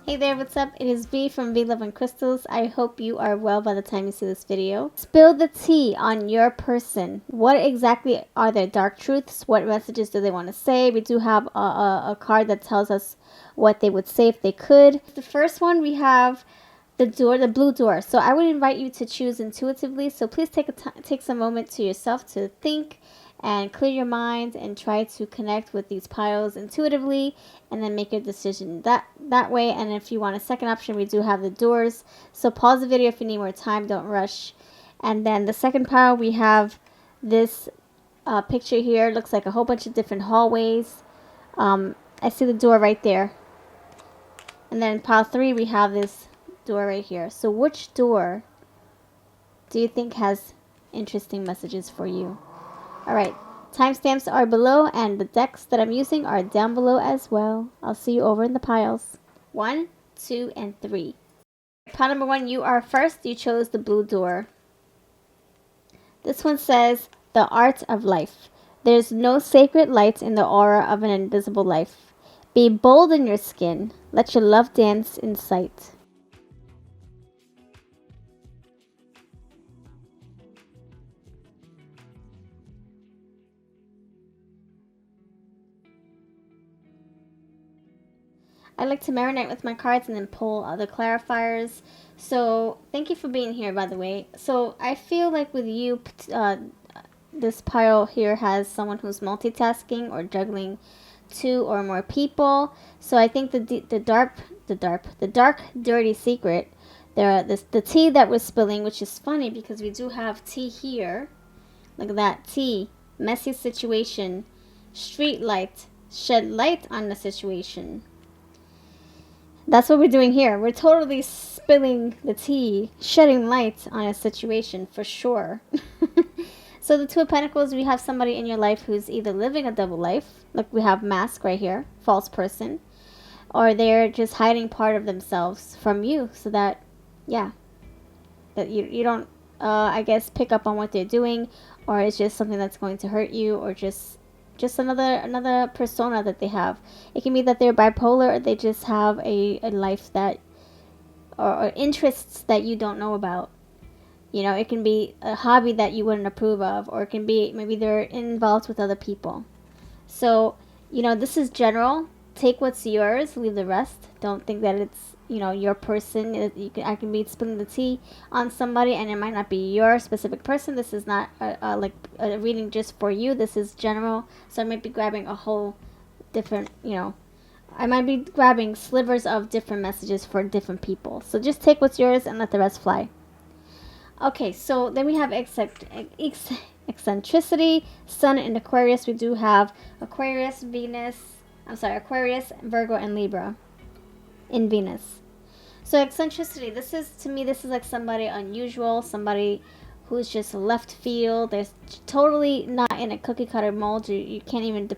Hey there, what's up? It is V from V Love and Crystals. I hope you are well by the time you see this video. Spill the tea on your person. What exactly are their dark truths? What messages do they want to say? We do have a card that tells us what they would say if they could. The first one, we have the door, the blue door. So I would invite you to choose intuitively. So please take some moment to yourself to think and clear your mind and try to connect with these piles intuitively and then make your decision that way. And if you want a second option, we do have the doors. So pause the video if you need more time, don't rush. And then the second pile, we have this picture here. It looks like a whole bunch of different hallways. I see the door right there. And then pile 3, we have this door right here. So which door do you think has interesting messages for you? Alright, timestamps are below and the decks that I'm using are down below as well. I'll see you over in the piles. 1, 2, and 3. Pile number 1, you are first. You chose the blue door. This one says, the art of life. There's no sacred light in the aura of an invisible life. Be bold in your skin. Let your love dance in sight. I like to marinate with my cards and then pull other clarifiers. So thank you for being here, by the way. So I feel like with you, this pile here has someone who's multitasking or juggling 2 or more people. So I think the dark dirty secret, the tea that we're spilling, which is funny because we do have tea here. Look at that tea, messy situation, street light, shed light on the situation. That's what we're doing here. We're totally spilling the tea, shedding light on a situation for sure. So the 2 of Pentacles, we have somebody in your life who's either living a double life. Look, we have mask right here, false person. Or they're just hiding part of themselves from you so that, yeah, that you don't, I guess, pick up on what they're doing. Or it's just something that's going to hurt you, or just another persona that they have. It can be that they're bipolar, or they just have a life that or interests that you don't know about. You know, it can be a hobby that you wouldn't approve of, or it can be maybe they're involved with other people. So, you know, this is general. Take what's yours, leave the rest. Don't think that it's, you know, your person. I can be spilling the tea on somebody and it might not be your specific person. This is not like a reading just for you. This is general. So I might be grabbing a whole different, you know, I might be grabbing slivers of different messages for different people. So just take what's yours and let the rest fly. Okay, so then we have eccentricity, Sun in Aquarius. We do have Aquarius, Aquarius, Virgo, and Libra in Venus. So eccentricity, this is like somebody unusual, somebody who's just left field. They're totally not in a cookie cutter mold. You can't even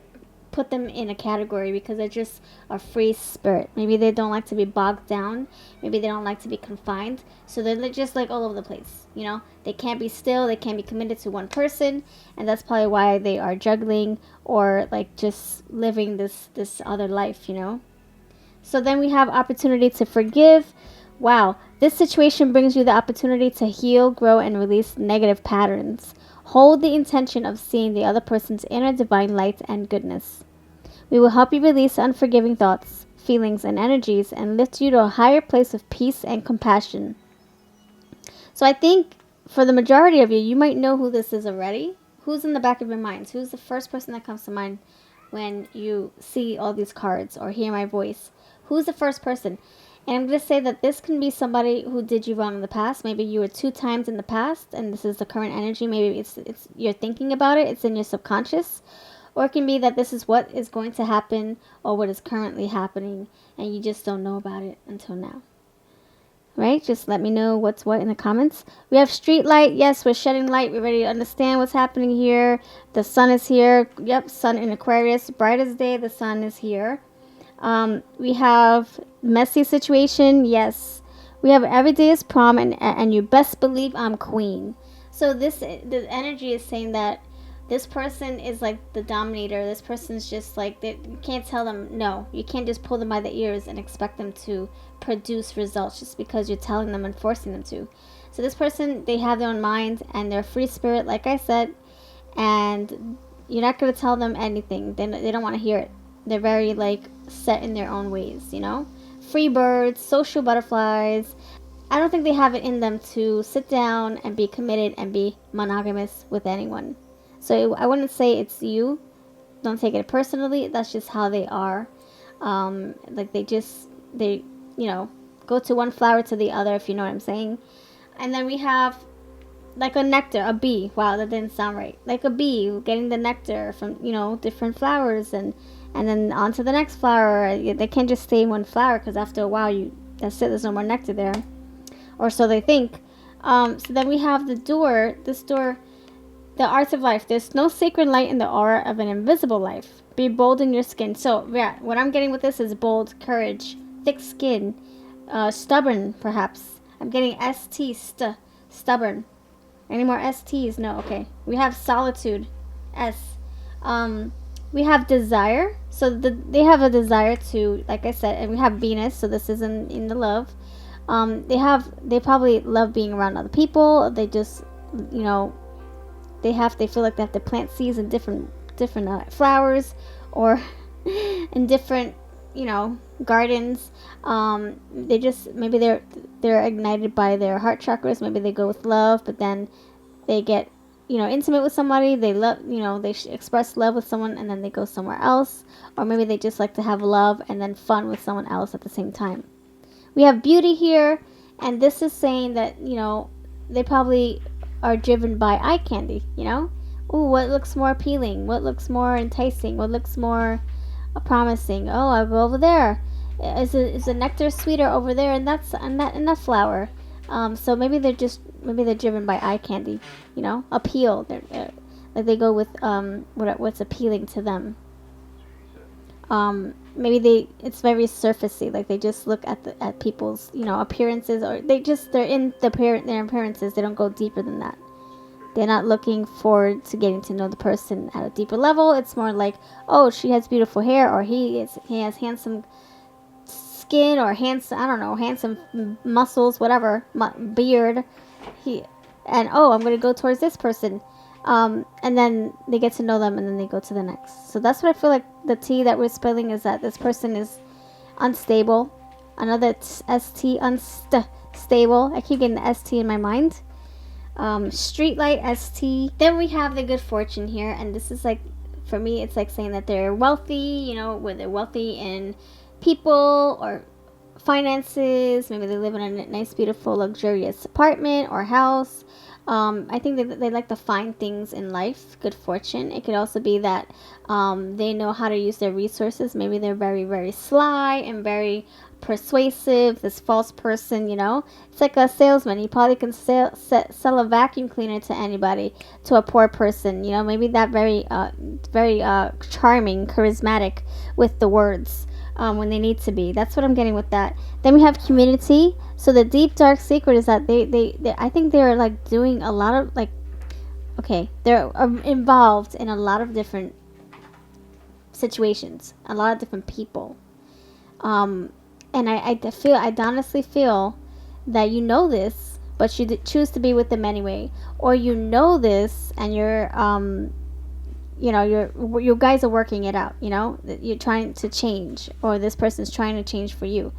put them in a category because they're just a free spirit. Maybe they don't like to be bogged down. Maybe they don't like to be confined. So they're just like all over the place. You know, they can't be still. They can't be committed to one person, and that's probably why they are juggling or like just living this other life. You know. So then we have opportunity to forgive. Wow, this situation brings you the opportunity to heal, grow, and release negative patterns. Hold the intention of seeing the other person's inner divine light and goodness. We will help you release unforgiving thoughts, feelings, and energies and lift you to a higher place of peace and compassion. So I think for the majority of you, you might know who this is already. Who's in the back of your minds? Who's the first person that comes to mind when you see all these cards or hear my voice? Who's the first person? And I'm going to say that this can be somebody who did you wrong in the past. Maybe you were 2 times in the past and this is the current energy. Maybe it's you're thinking about it. It's in your subconscious. Or it can be that this is what is going to happen or what is currently happening and you just don't know about it until now. Right? Just let me know what's what in the comments. We have street light. Yes, we're shedding light. We're ready to understand what's happening here. The sun is here. Yep, sun in Aquarius. Bright as day, the sun is here. We have messy situation. Yes. We have every day is prom and you best believe I'm queen. So the energy is saying that this person is like the dominator. This person's just like, you can't tell them no. You can't just pull them by the ears and expect them to produce results just because you're telling them and forcing them to. So this person, they have their own mind and they're free spirit, like I said, and you're not going to tell them anything. They don't want to hear it. They're very like set in their own ways, you know? Free birds, social butterflies. I don't think they have it in them to sit down and be committed and be monogamous with anyone. So I wouldn't say it's you. Don't take it personally. That's just how they are. Like they go to one flower to the other, if you know what I'm saying. And then we have like a nectar, a bee. Wow, that didn't sound right. Like a bee getting the nectar from, different flowers, and then on to the next flower. They can't just stay in one flower, because after a while, that's it. There's no more nectar there, or so they think. So then we have this door, the arts of life. There's no sacred light in the aura of an invisible life. Be bold in your skin. So yeah, what I'm getting with this is bold, courage, thick skin, stubborn, perhaps. I'm getting stubborn. Any more STs? No, okay. We have solitude, S. We have desire. So they have a desire to, like I said, and we have Venus. So this is in the love. They probably love being around other people. They just, they feel like they have to plant seeds in different flowers, or in different, gardens. They just, maybe they're ignited by their heart chakras. Maybe they go with love, but then they get, intimate with somebody. They love, they express love with someone, and then they go somewhere else. Or maybe they just like to have love and then fun with someone else at the same time. We have beauty here, and this is saying that, they probably are driven by eye candy, Ooh, what looks more appealing? What looks more enticing? What looks more promising? Oh, I'll go over there. Is the nectar sweeter over there in that flower? So maybe they're driven by eye candy, appeal. Like they go with what's appealing to them. Maybe it's very surfacey, like they just look at people's appearances, or they're in their appearances. They don't go deeper than that. They're not looking forward to getting to know the person at a deeper level. It's more like, oh, she has beautiful hair, or he has handsome skin, or handsome muscles, whatever, beard. I'm going to go towards this person. And then they get to know them, and then they go to the next. So that's what I feel like the tea that we're spilling is that this person is unstable. Another ST, unstable. I keep getting the ST in my mind. Streetlight, ST. Then we have the good fortune here, and this is like, for me, it's like saying that they're wealthy, where they're wealthy in people or finances. Maybe they live in a nice, beautiful, luxurious apartment or house. I think they like to find things in life. Good fortune. It could also be that they know how to use their resources. Maybe they're very, very sly and very persuasive. This false person, it's like a salesman. He probably can sell a vacuum cleaner to anybody, to a poor person. Maybe that very charming, charismatic with the words. When they need to be. That's what I'm getting with that. Then we have community. So the deep dark secret is that they I think they're like doing a lot of they're involved in a lot of different situations, a lot of different people. And I honestly feel that this, but you choose to be with them anyway, or this and you're you guys are working it out, you're trying to change, or this person's trying to change for you,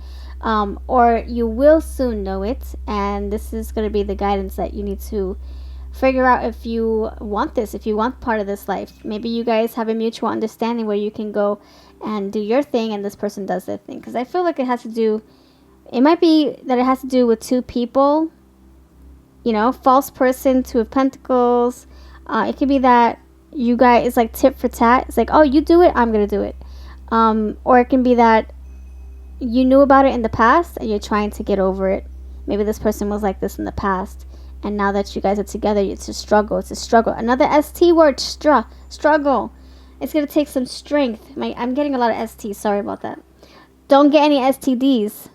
or you will soon know it, and this is going to be the guidance that you need to figure out if you want this, if you want part of this life. Maybe you guys have a mutual understanding where you can go and do your thing and this person does their thing, because I feel like it might be that it has to do with two people, false person, Two of Pentacles. It could be that you guys, it's like tit for tat. It's like, oh, you do it, I'm gonna do it. Or it can be that you knew about it in the past and you're trying to get over it. Maybe this person was like this in the past, and now that you guys are together, it's a struggle. Another ST word, struggle. It's gonna take some strength. I'm getting a lot of STs. Sorry about that. Don't get any STDs.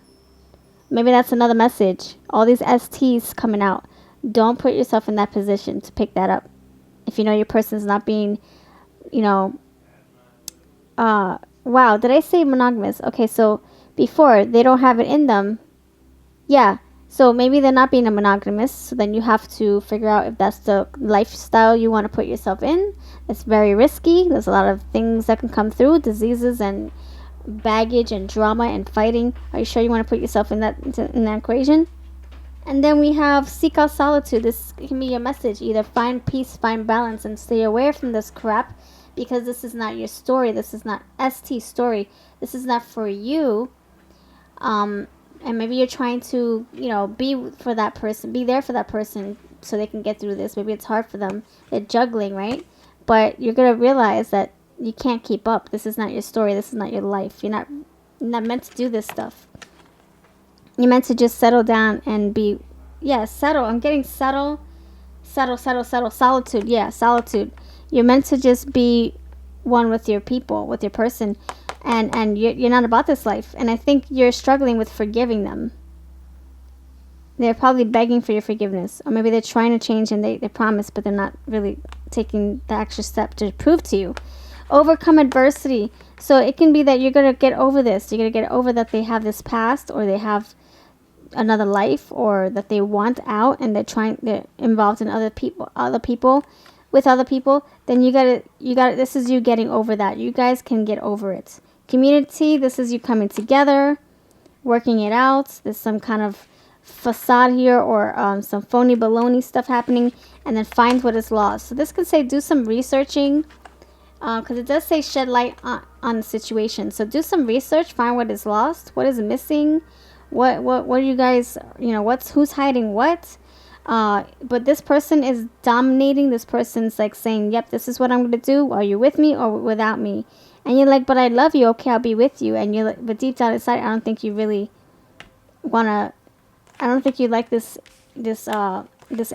Maybe that's another message. All these STs coming out. Don't put yourself in that position to pick that up. If your person's not being, wow, did I say monogamous? Okay, so before. They don't have it in them. Yeah. So maybe they're not being a monogamous. So then you have to figure out if that's the lifestyle you want to put yourself in. It's very risky. There's a lot of things that can come through, diseases and baggage and drama and fighting. Are you sure you want to put yourself in that equation? And then we have seek out solitude. This can be your message. Either find peace, find balance, and stay away from this crap, because this is not your story. This is not ST's story. This is not for you. And maybe you're trying to, be for that person, be there for that person so they can get through this. Maybe it's hard for them. They're juggling, right? But you're going to realize that you can't keep up. This is not your story. This is not your life. You're not meant to do this stuff. You're meant to just settle down and be, settle. I'm getting settle. Solitude. Yeah, solitude. You're meant to just be one with your people, with your person. And you're not about this life. And I think you're struggling with forgiving them. They're probably begging for your forgiveness. Or maybe they're trying to change and they promise, but they're not really taking the extra step to prove to you. Overcome adversity. So it can be that you're going to get over this. You're going to get over that they have this past, or they have another life, or that they want out and they're involved in other people. With other people. Then you got to, this is you getting over that. You guys can get over it. Community, this is you coming together, working it out. There's some kind of facade here, or some phony baloney stuff happening. And then find what is lost. So this can say do some researching, because it does say shed light on the situation. So do some research, find what is lost, what is missing, what are you guys, who's hiding what. But this person is dominating. This person's like saying, yep, this is what I'm going to do. Are you with me or without me? And you're like, but I love you. Okay, I'll be with you. And you're like, but deep down inside, I don't think you really I don't think you like this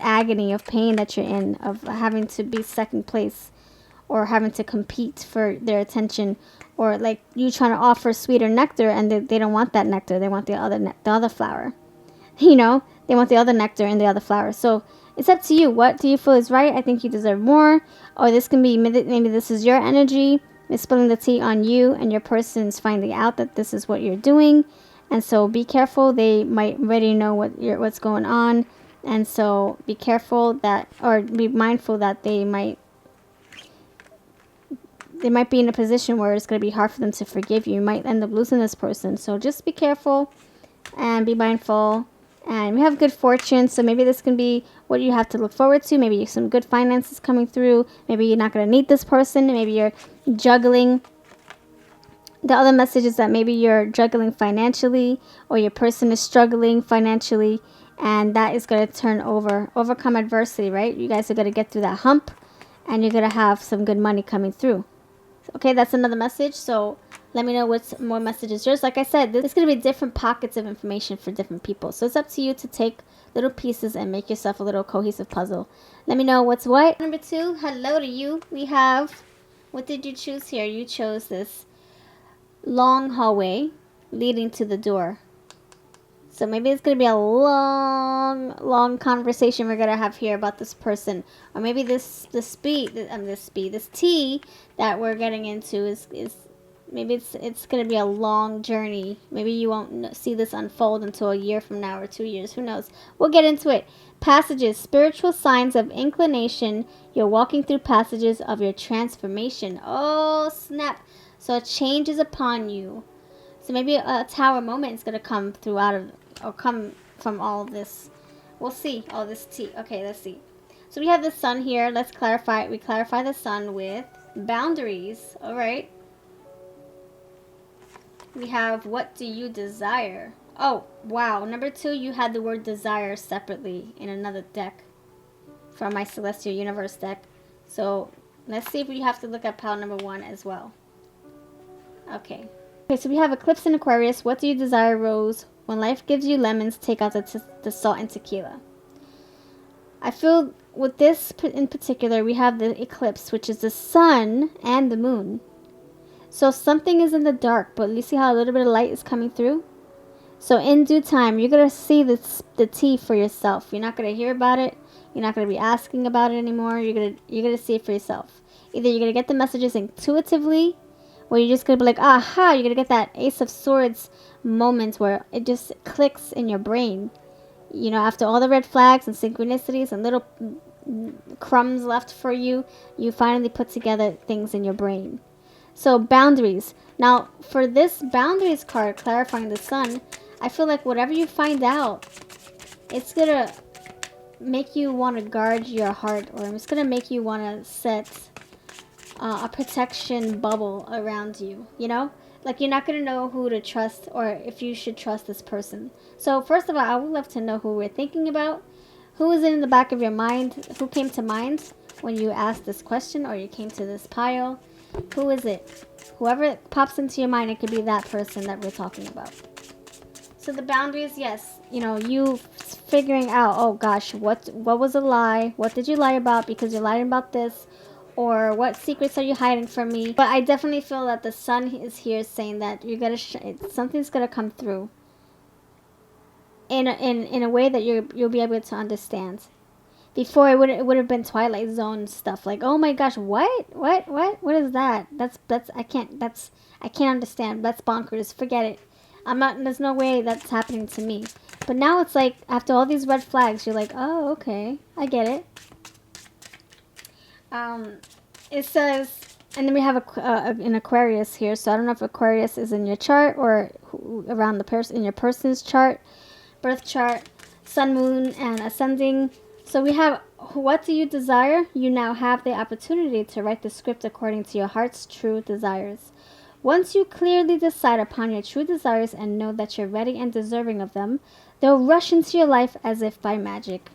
agony of pain that you're in, of having to be second place, or having to compete for their attention, or like you trying to offer sweeter nectar and they don't want that nectar. They want the other flower. They want the other nectar and the other flower. So it's up to you. What do you feel is right? I think you deserve more. Or this can be, maybe this is your energy. It's spilling the tea on you, and your person's finding out that this is what you're doing. And so be careful. They might already know what's going on. And so be careful or be mindful that they might be in a position where it's going to be hard for them to forgive you. You might end up losing this person. So just be careful and be mindful. And we have good fortune, so maybe this can be what you have to look forward to. Maybe some good finances coming through. Maybe you're not going to need this person. Maybe you're juggling. The other message is that maybe you're juggling financially, or your person is struggling financially, and that is going to overcome adversity, right? You guys are going to get through that hump, and you're going to have some good money coming through. Okay, that's another message. So let me know what's more messages yours. Like I said, there's going to be different pockets of information for different people. So it's up to you to take little pieces and make yourself a little cohesive puzzle. Let me know what's what. Number 2, hello to you. We have, what did you choose here? You chose this long hallway leading to the door. So maybe it's going to be a long conversation we're going to have here about this person. Or maybe this tea that we're getting into is maybe it's going to be a long journey. Maybe you won't see this unfold until a year from now or 2 years. Who knows? We'll get into it. Passages, spiritual signs of inclination. You're walking through passages of your transformation. Oh, snap. So a change is upon you. So maybe a tower moment is going to come come from all of this. We'll see. Oh, this tea. Okay, let's see. So we have the sun here. Let's clarify. We clarify the sun with boundaries. All right. We have, what do you desire? Oh, wow. Number 2, you had the word desire separately in another deck from my Celestial Universe deck. So let's see if we have to look at pile number 1 as well. Okay, so we have Eclipse in Aquarius. What do you desire, Rose? When life gives you lemons, take out the salt and tequila. I feel with this in particular, we have the eclipse, which is the sun and the moon. So something is in the dark, but you see how a little bit of light is coming through? So in due time, you're going to see the tea for yourself. You're not going to hear about it. You're not going to be asking about it anymore. You're going to see it for yourself. Either you're going to get the messages intuitively, or you're just going to be like, aha, you're going to get that Ace of Swords moment where it just clicks in your brain. You know, after all the red flags and synchronicities and little crumbs left for you, you finally put together things in your brain. So boundaries. Now, for this boundaries card, clarifying the sun, I feel like whatever you find out, it's going to make you want to guard your heart, or it's going to make you want to set a protection bubble around you, you know? Like, you're not going to know who to trust or if you should trust this person. So, first of all, I would love to know who we're thinking about. Who is in the back of your mind? Who came to mind when you asked this question or you came to this pile? Who is it? Whoever pops into your mind, it could be that person that we're talking about. So the boundaries, yes, you know, you figuring out, oh gosh, what was a lie? What did you lie about because you're lying about this? Or what secrets are you hiding from me? But I definitely feel that the sun is here saying that you're gonna something's gonna come through in a way that you'll be able to understand. Before it would have been Twilight Zone stuff like, oh my gosh, what is that? I can't understand. That's bonkers. Forget it. There's no way that's happening to me. But now it's like, after all these red flags, you're like, oh, okay, I get it. It says, and then we have an Aquarius here. So I don't know if Aquarius is in your chart or around the person in your person's chart, birth chart, sun, moon, and ascending. So we have, what do you desire? You now have the opportunity to write the script according to your heart's true desires. Once you clearly decide upon your true desires and know that you're ready and deserving of them, they'll rush into your life as if by magic.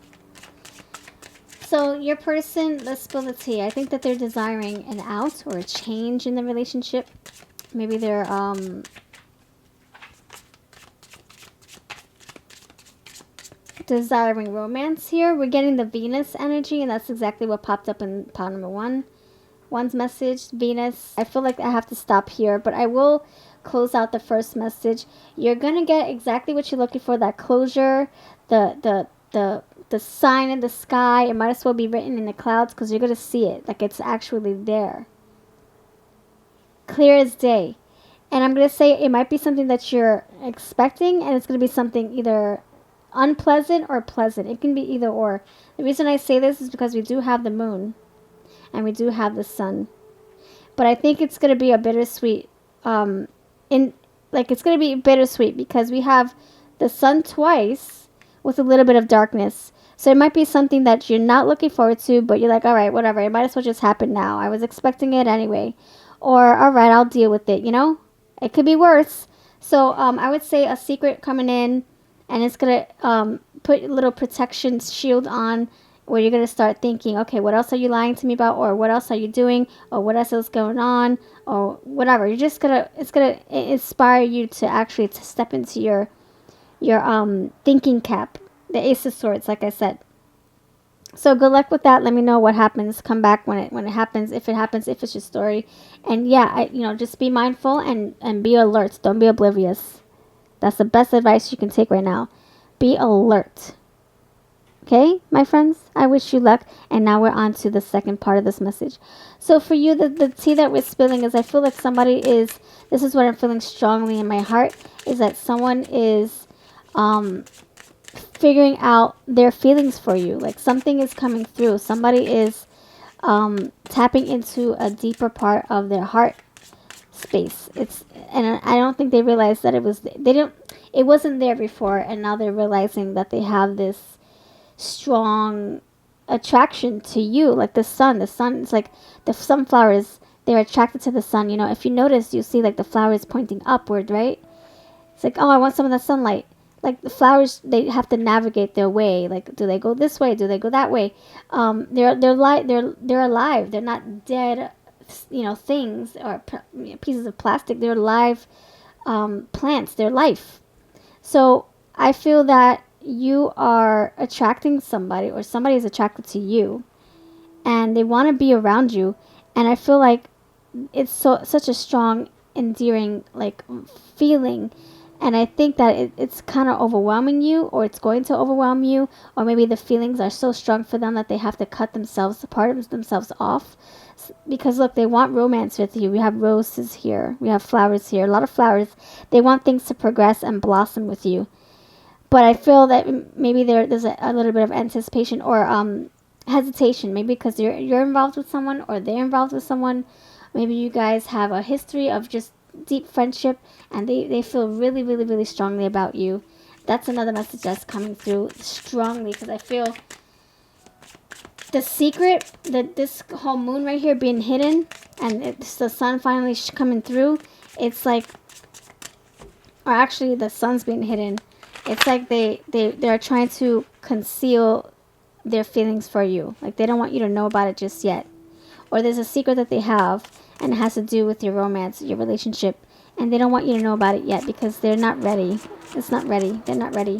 So your person, let's spill the tea. I think that they're desiring an out or a change in the relationship. Maybe they're desiring romance here. We're getting the Venus energy, and that's exactly what popped up in pile number one. One's message, Venus. I feel like I have to stop here, but I will close out the first message. You're gonna get exactly what you're looking for, that closure, the sign in the sky. It might as well be written in the clouds because you're gonna see it like it's actually there, clear as day. And I'm gonna say it might be something that you're expecting, and it's gonna be something either unpleasant or pleasant. It can be either or. The reason I say this is because we do have the moon and we do have the sun, but I think it's going to be a bittersweet it's going to be bittersweet because we have the sun twice with a little bit of darkness. So it might be something that you're not looking forward to, but you're like, all right, whatever, it might as well just happen now. I was expecting it anyway. Or, all right, I'll deal with it, you know? It could be worse. So I would say a secret coming in, and it's going to put a little protection shield on, where you're going to start thinking, okay, what else are you lying to me about? Or what else are you doing? Or what else is going on? Or whatever. You're just going to, it's going to inspire you to actually to step into your thinking cap. The Ace of Swords, like I said. So good luck with that. Let me know what happens. Come back when it happens, if it's your story. And yeah, just be mindful and be alert. Don't be oblivious. That's the best advice you can take right now. Be alert. Okay, my friends? I wish you luck. And now we're on to the second part of this message. So for you, the tea that we're spilling is, I feel like this is what I'm feeling strongly in my heart, is that someone is figuring out their feelings for you. Like, something is coming through. Somebody is tapping into a deeper part of their heart space. And I don't think they realized that it wasn't there before, and now they're realizing that they have this strong attraction to you. Like the sun is like the sunflowers, they're attracted to the sun. If you notice, you see like the flowers pointing upward, right? It's like, oh, I want some of the sunlight. Like the flowers, they have to navigate their way. Like, do they go this way? Do they go that way? They're alive. They're not dead, things or pieces of plastic. They're live plants. They're life. So I feel that you are attracting somebody, or somebody is attracted to you, and they want to be around you. And I feel like it's such a strong, endearing feeling. And I think that it's kind of overwhelming you, or it's going to overwhelm you, or maybe the feelings are so strong for them that they have to cut themselves, part of themselves off. Because look, they want romance with you. We have roses here. We have flowers here. A lot of flowers. They want things to progress and blossom with you. But I feel that maybe there's a little bit of anticipation or hesitation. Maybe because you're involved with someone or they're involved with someone. Maybe you guys have a history of just deep friendship and they feel really, really, really strongly about you. That's another message that's coming through strongly, because I feel the secret, that this whole moon right here being hidden and it's the sun finally coming through, it's like, or actually the sun's being hidden. It's like they're trying to conceal their feelings for you. Like they don't want you to know about it just yet. Or there's a secret that they have and it has to do with your romance, your relationship, and they don't want you to know about it yet because they're not ready. It's not ready. They're not ready.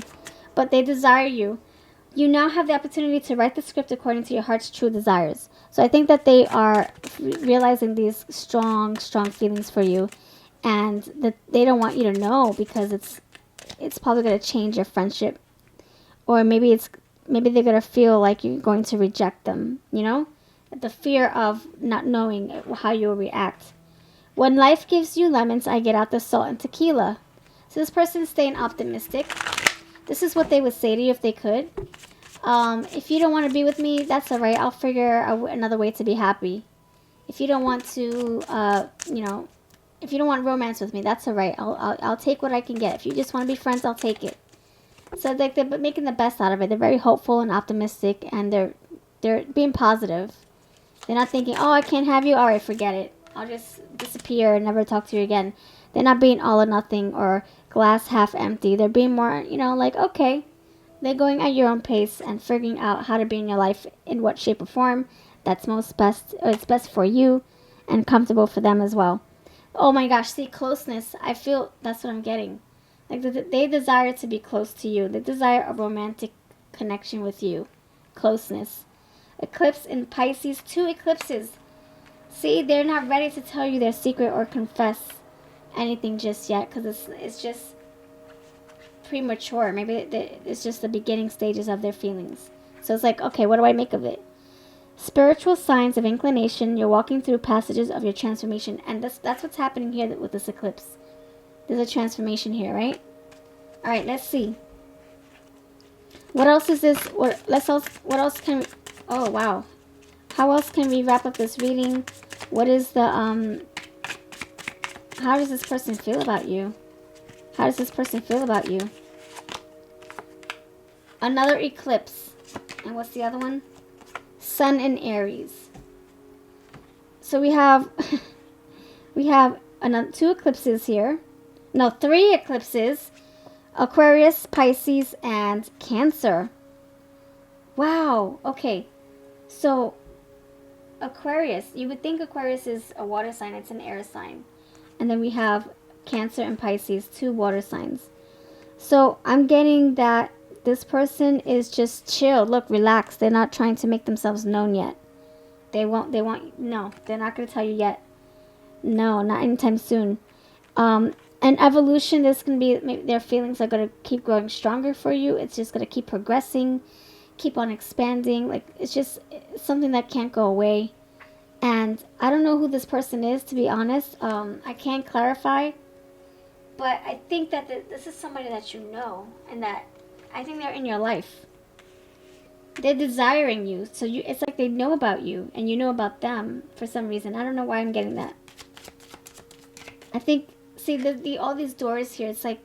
But they desire you. You now have the opportunity to write the script according to your heart's true desires. So I think that they are realizing these strong, strong feelings for you, and that they don't want you to know because it's probably going to change your friendship, or maybe they're going to feel like you're going to reject them, you know? The fear of not knowing how you'll react. When life gives you lemons, I get out the salt and tequila. So this person's staying optimistic. This is what they would say to you if they could. If you don't want to be with me, that's all right. I'll figure another way to be happy. If you don't want to, if you don't want romance with me, that's all right. I'll take what I can get. If you just want to be friends, I'll take it. So like they're making the best out of it. They're very hopeful and optimistic, and they're being positive. They're not thinking, oh, I can't have you. All right, forget it. I'll just disappear and never talk to you again. They're not being all or nothing or glass half empty. They're being more, like, okay. They're going at your own pace and figuring out how to be in your life in what shape or form that's it's best for you and comfortable for them as well. Oh my gosh, see, closeness. I feel that's what I'm getting. Like they desire to be close to you. They desire a romantic connection with you. Closeness. Eclipse in Pisces. 2 eclipses. See, they're not ready to tell you their secret or confess anything just yet because it's just premature. Maybe it's just the beginning stages of their feelings. So it's like, okay, what do I make of it? Spiritual signs of inclination. You're walking through passages of your transformation, and that's what's happening here with this eclipse. There's a transformation here, right? All right, let's see. What else is this? What else can we... Oh, wow. How else can we wrap up this reading? What is the, how does this person feel about you? How does this person feel about you? Another eclipse. And what's the other one? Sun in Aries. So we have, we have 2 eclipses here. No, 3 eclipses. Aquarius, Pisces, and Cancer. Wow. Okay. So, Aquarius. You would think Aquarius is a water sign. It's an air sign. And then we have Cancer and Pisces, 2 water signs. So, I'm getting that this person is just chill. Look, relax. They're not trying to make themselves known yet. No, they're not going to tell you yet. No, not anytime soon. And evolution, this can be, their feelings are going to keep growing stronger for you. It's just going to keep progressing, keep on expanding. Like, it's just something that can't go away. And I don't know who this person is, to be honest. I can't clarify. But I think that this is somebody that you know, and that I think they're in your life. They're desiring you. So it's like they know about you, and you know about them for some reason. I don't know why I'm getting that. I think... See, all these doors here, it's like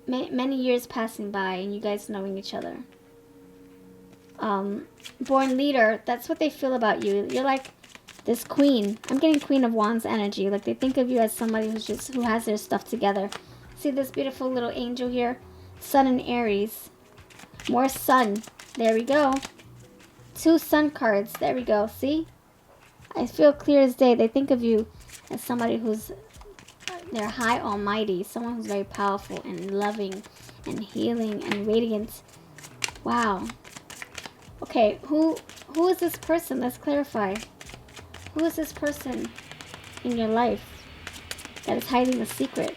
many years passing by and you guys knowing each other. Born leader, that's what they feel about you. You're like this queen. I'm getting Queen of Wands energy. Like they think of you as somebody who has their stuff together. See this beautiful little angel here? Sun in Aries. More sun. There we go. 2 sun cards. There we go. See? I feel clear as day. They think of you as somebody who's... They're high almighty, someone who's very powerful and loving and healing and radiant. Wow. Okay, who is this person? Let's clarify. Who is this person in your life that is hiding a secret?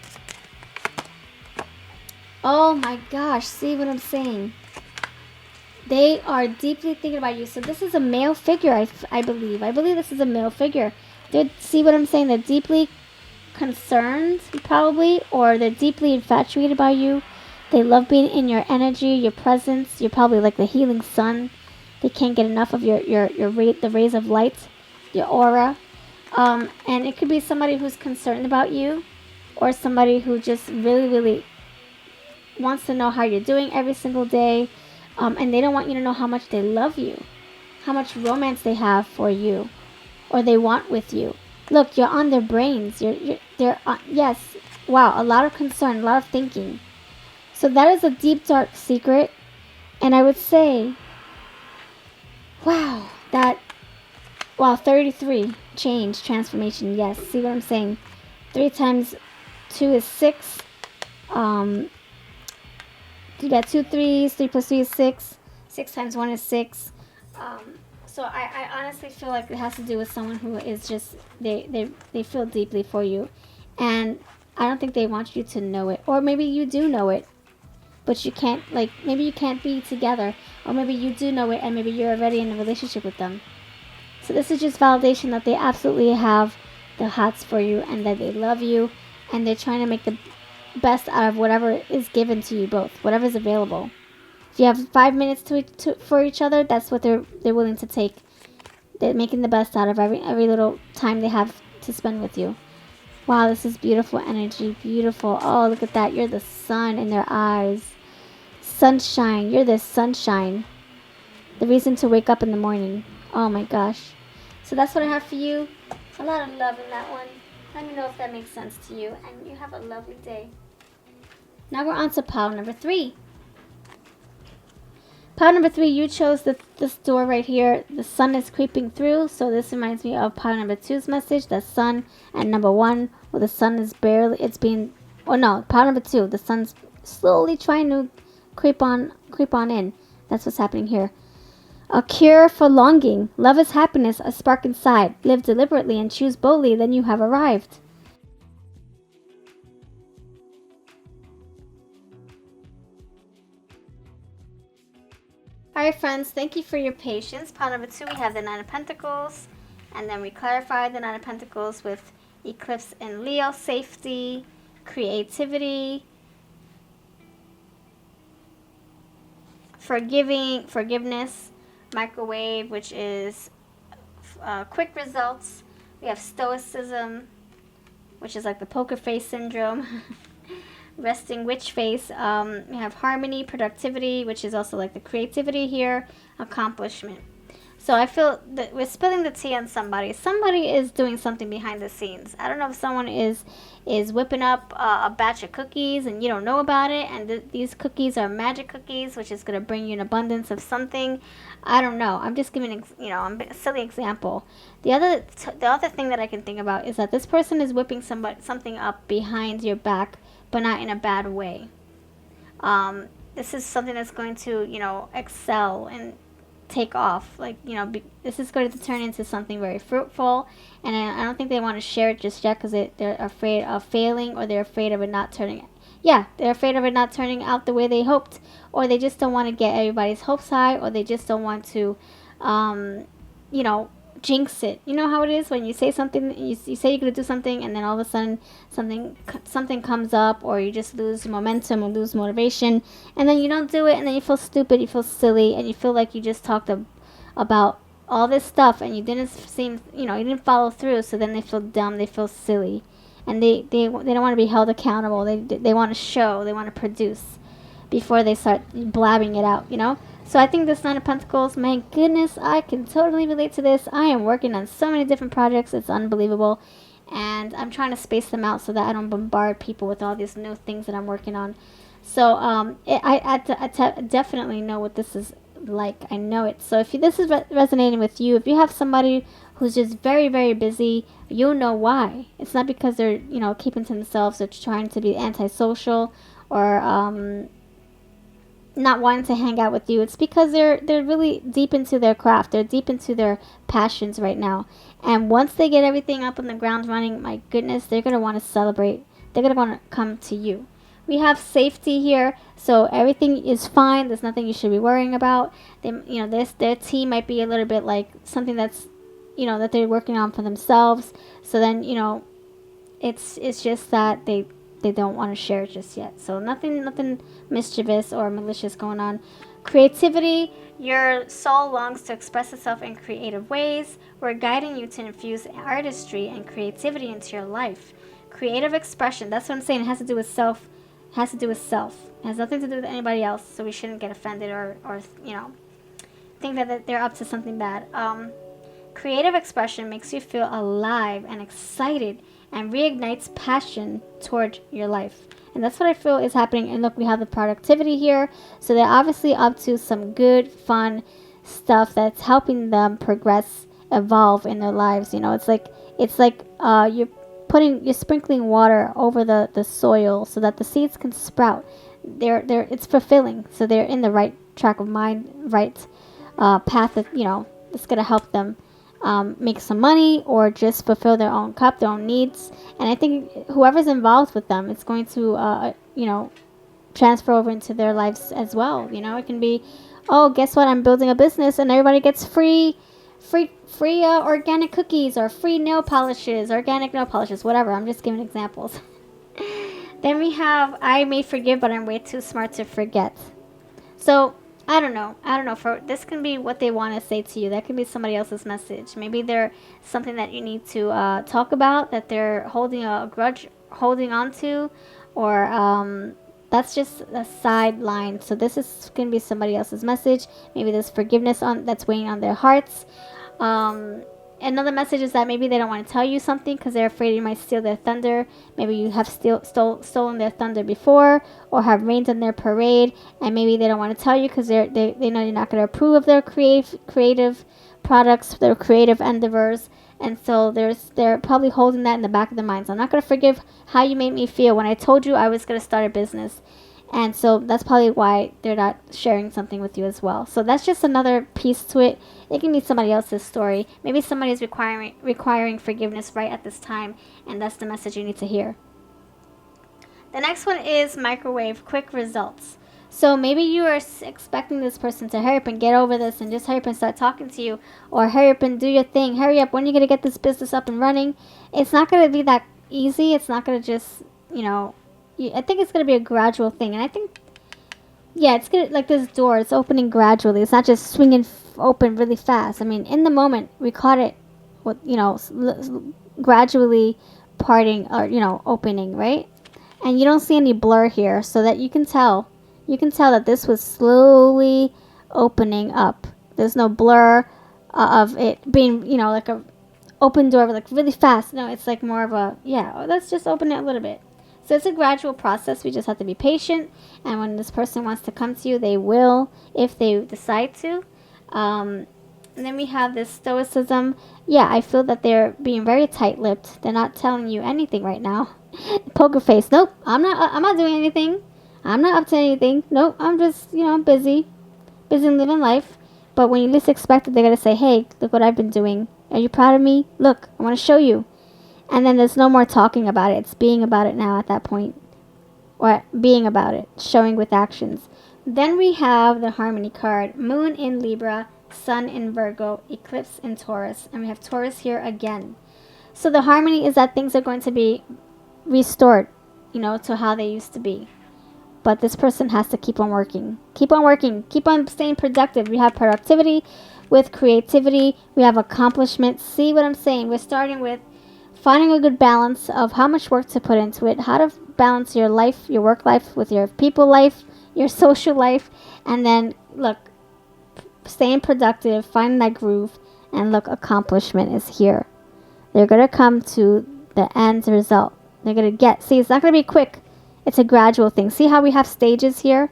Oh my gosh, see what I'm saying? They are deeply thinking about you. So this is a male figure, I believe. I believe this is a male figure. See what I'm saying? They're deeply concerned, probably, or they're deeply infatuated by you. They love being in your energy, your presence. You're probably like the healing sun. They can't get enough of the rays of light, your aura. And it could be somebody who's concerned about you, or somebody who just really, really wants to know how you're doing every single day. And they don't want you to know how much they love you, how much romance they have for you, or they want with you. Look, you're on their brains. They're yes, wow, a lot of concern, a lot of thinking. So that is a deep, dark secret. And I would say, wow, 33, change, transformation, yes. See what I'm saying? 3 times 2 is 6. You got 2 threes, 3 plus 3 is 6. 6 times 1 is 6. So I honestly feel like it has to do with someone who is just, they feel deeply for you. And I don't think they want you to know it. Or maybe you do know it, but you can't, like, maybe you can't be together. Or maybe you do know it and maybe you're already in a relationship with them. So this is just validation that they absolutely have the hots for you and that they love you. And they're trying to make the best out of whatever is given to you both, whatever is available. If you have 5 minutes for each other, that's what they're willing to take. They're making the best out of every little time they have to spend with you. Wow, this is beautiful energy, beautiful. Oh, look at that. You're the sun in their eyes. Sunshine. You're the sunshine. The reason to wake up in the morning. Oh my gosh. So that's what I have for you. A lot of love in that one. Let me know if that makes sense to you. And you have a lovely day. Now we're on to pile number 3. Pile number 3, you chose this door right here. The sun is creeping through. So this reminds me of pile number 2's message. The sun. And number 1, well, the sun is barely, it's being, oh no, pile number 2. The sun's slowly trying to creep on in. That's what's happening here. A cure for longing. Love is happiness, a spark inside. Live deliberately and choose boldly, then you have arrived. Alright friends, thank you for your patience. Pile number 2, we have the 9 of Pentacles. And then we clarified the 9 of Pentacles with Eclipse in Leo, safety, creativity, forgiveness, microwave, which is quick results. We have stoicism, which is like the poker face syndrome. Resting witch face. We have harmony, productivity, which is also like the creativity here, accomplishment. So I feel that we're spilling the tea on somebody. Somebody is doing something behind the scenes. I don't know if someone is whipping up a batch of cookies and you don't know about it, and these cookies are magic cookies, which is going to bring you an abundance of something. I don't know. I'm just giving, a silly example. The other thing that I can think about is that this person is whipping something up behind your back, but not in a bad way. This is something that's going to, excel and take off. This is going to turn into something very fruitful, and I don't think they want to share it just yet because they're afraid of failing, or they're afraid of it not turning. Yeah, they're afraid of it not turning out the way they hoped, or they just don't want to get everybody's hopes high, or they just don't want to, jinx it. You know how it is when you say something, you say you're going to do something, and then all of a sudden something comes up, or you just lose momentum or lose motivation, and then you don't do it, and then you feel stupid, you feel silly, and you feel like you just talked about all this stuff, and you didn't you didn't follow through, so then they feel dumb, they feel silly, and they don't want to be held accountable. They want to show, they want to produce before they start blabbing it out. So I think this 9 of Pentacles, my goodness, I can totally relate to this. I am working on so many different projects. It's unbelievable. And I'm trying to space them out so that I don't bombard people with all these new things that I'm working on. So I definitely know what this is like. I know it. So if this is resonating with you, if you have somebody who's just very, very busy, you'll know why. It's not because they're, keeping to themselves or trying to be antisocial or not wanting to hang out with you. It's because they're really deep into their craft. They're deep into their passions right now. And once they get everything up on the ground running, my goodness, they're going to want to celebrate. They're going to want to come to you. we have safety here, so everything is fine. There's nothing you should be worrying about. They, this their team might be a little bit like something that's, that they're working on for themselves. So then, it's just that they don't want to share it just yet. So nothing mischievous or malicious going on. Creativity, your soul longs to express itself in creative ways. We're guiding you to infuse artistry and creativity into your life. Creative expression, that's what I'm saying. It has to do with self. It has to do with self. It has nothing to do with anybody else, so we shouldn't get offended or think that they're up to something bad. Creative expression makes you feel alive and excited and reignites passion toward your life. And that's what I feel is happening. And look, we have the productivity here. So they're obviously up to some good, fun stuff that's helping them progress, evolve in their lives. It's like you're sprinkling water over the soil so that the seeds can sprout. It's fulfilling. So they're in the right track of mind, right path that, that's going to help them make some money or just fulfill their own cup, their own needs. And I think whoever's involved with them, it's going to, transfer over into their lives as well. It can be, oh, guess what? I'm building a business and everybody gets free organic cookies or free nail polishes, organic nail polishes, whatever. I'm just giving examples. Then we have, I may forgive, but I'm way too smart to forget. So I don't know. For this can be what they want to say to you. That can be somebody else's message. Maybe they're something that you need to talk about, that they're holding a grudge, holding on to, or that's just a sideline. So this is going to be somebody else's message. Maybe there's forgiveness that's weighing on their hearts. Another message is that maybe they don't want to tell you something because they're afraid you might steal their thunder. Maybe you have stolen their thunder before or have rained on their parade, and maybe they don't want to tell you because they know you're not going to approve of their creative products, their creative endeavors, and so they're probably holding that in the back of their minds. I'm not going to forgive how you made me feel when I told you I was going to start a business. And so that's probably why they're not sharing something with you as well. So that's just another piece to it. It can be somebody else's story. Maybe somebody is requiring forgiveness right at this time, and that's the message you need to hear. The next one is microwave quick results. So maybe you are expecting this person to hurry up and get over this and just hurry up and start talking to you, or hurry up and do your thing. Hurry up, when are you going to get this business up and running? It's not going to be that easy. It's not going to just, I think it's going to be a gradual thing. And I think, it's going to, like this door, it's opening gradually. It's not just swinging open really fast. I mean, in the moment, we caught it with, gradually parting or, opening, right? And you don't see any blur here, so that you can tell that this was slowly opening up. There's no blur of it being, like a open door, like really fast. No, it's like more of a, let's just open it a little bit. So it's a gradual process. We just have to be patient. And when this person wants to come to you, they will, if they decide to. And then we have this stoicism. Yeah, I feel that they're being very tight-lipped. They're not telling you anything right now. Poker face. Nope, I'm not doing anything. I'm not up to anything. Nope, I'm just, busy living life. But when you least expect it, they're going to say, hey, look what I've been doing. Are you proud of me? Look, I want to show you. And then there's no more talking about it. It's being about it now at that point. Or being about it. Showing with actions. Then we have the Harmony card. Moon in Libra, Sun in Virgo, Eclipse in Taurus. And we have Taurus here again. So the Harmony is that things are going to be restored, to how they used to be. But this person has to keep on working. Keep on working. Keep on staying productive. We have productivity with creativity. We have accomplishment. See what I'm saying? We're starting with finding a good balance of how much work to put into it, how to balance your life, your work life with your people life, your social life, and then, look, staying productive, finding that groove, and look, accomplishment is here. They're going to come to the end result. They're going to it's not going to be quick. It's a gradual thing. See how we have stages here?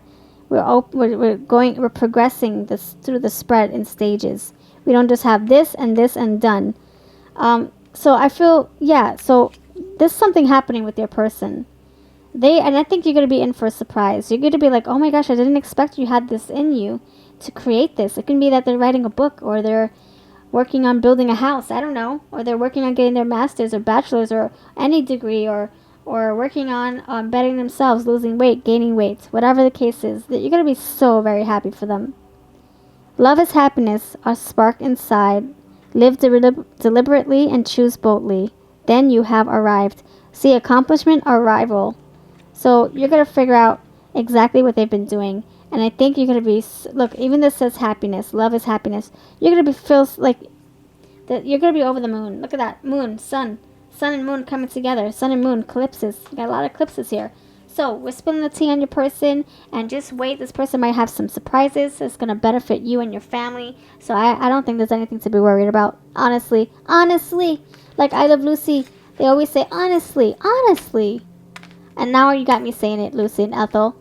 We're progressing this through the spread in stages. We don't just have this and done. So I feel, so there's something happening with your person. And I think you're going to be in for a surprise. You're going to be like, oh my gosh, I didn't expect you had this in you to create this. It can be that they're writing a book, or they're working on building a house. I don't know. Or they're working on getting their master's or bachelor's or any degree, or or working on bettering themselves, losing weight, gaining weight, whatever the case is, that you're going to be so very happy for them. Love is happiness, a spark inside. Live deliberately and choose boldly. Then you have arrived. See, accomplishment, arrival. So you're going to figure out exactly what they've been doing. And I think you're going to be, look, even this says happiness. Love is happiness. You're going to be, feels like, that you're going to be over the moon. Look at that. Moon, sun. Sun and moon coming together. Sun and moon, eclipses. You got a lot of eclipses here. So we're spilling the tea on your person. And just wait. This person might have some surprises. It's going to benefit you and your family. So I don't think there's anything to be worried about. Honestly. Honestly. Like I Love Lucy. They always say, honestly. Honestly. And now you got me saying it, Lucy and Ethel.